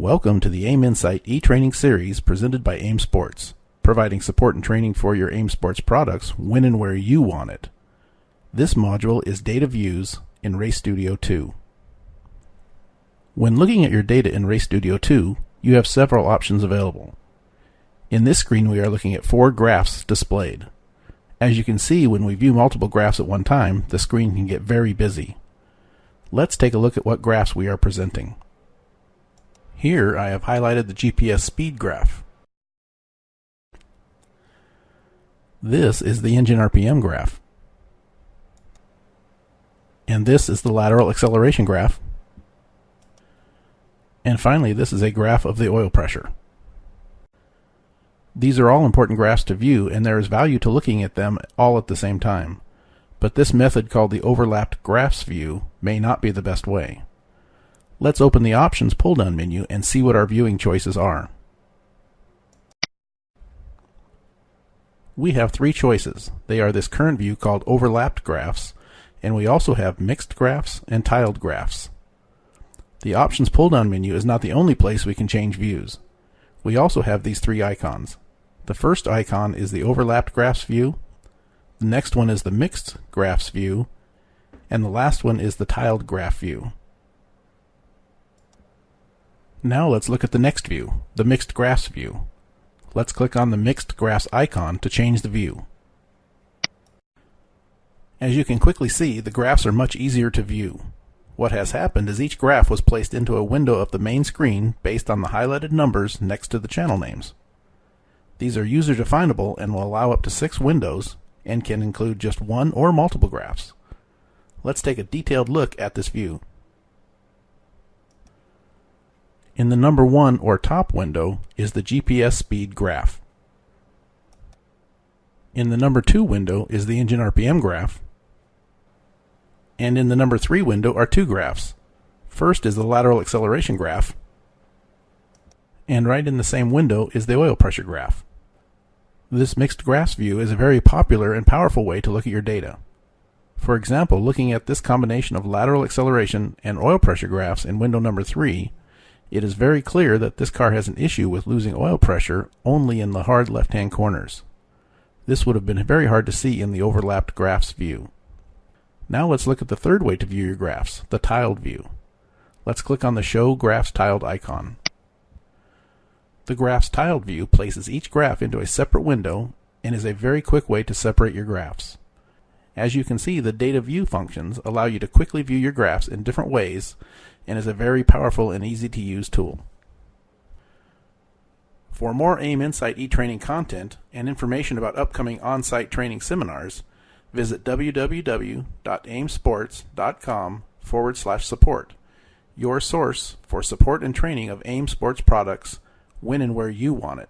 Welcome to the AIM Insight e-training series presented by AIM Sports, providing support and training for your AIM Sports products when and where you want it. This module is Data Views in Race Studio 2. When looking at your data in Race Studio 2, you have several options available. In this screen, we are looking at 4 graphs displayed. As you can see, when we view multiple graphs at one time, the screen can get very busy. Let's take a look at what graphs we are presenting. Here I have highlighted the GPS speed graph. This is the engine RPM graph. And this is the lateral acceleration graph. And finally, this is a graph of the oil pressure. These are all important graphs to view, and there is value to looking at them all at the same time. But this method, called the overlapped graphs view, may not be the best way. Let's open the Options pull-down menu and see what our viewing choices are. We have 3 choices. They are this current view called Overlapped Graphs, and we also have Mixed Graphs and Tiled Graphs. The Options pull-down menu is not the only place we can change views. We also have these 3 icons. The first icon is the Overlapped Graphs view, the next one is the Mixed Graphs view, and the last one is the Tiled Graph view. Now let's look at the next view, the Mixed Graphs view. Let's click on the Mixed Graphs icon to change the view. As you can quickly see, the graphs are much easier to view. What has happened is each graph was placed into a window of the main screen based on the highlighted numbers next to the channel names. These are user definable and will allow up to 6 windows and can include just one or multiple graphs. Let's take a detailed look at this view. In the number 1 or top window is the GPS speed graph. In the number 2 window is the engine RPM graph. And in the number 3 window are 2 graphs. First is the lateral acceleration graph, and right in the same window is the oil pressure graph. This mixed graphs view is a very popular and powerful way to look at your data. For example, looking at this combination of lateral acceleration and oil pressure graphs in window number 3, it is very clear that this car has an issue with losing oil pressure only in the hard left-hand corners. This would have been very hard to see in the overlapped graphs view. Now let's look at the third way to view your graphs, the tiled view. Let's click on the Show Graphs Tiled icon. The Graphs Tiled view places each graph into a separate window and is a very quick way to separate your graphs. As you can see, the Data View functions allow you to quickly view your graphs in different ways and is a very powerful and easy to use tool. For more AIM Insight e-training content and information about upcoming on-site training seminars, visit www.aimsports.com/support, your source for support and training of AIM Sports products when and where you want it.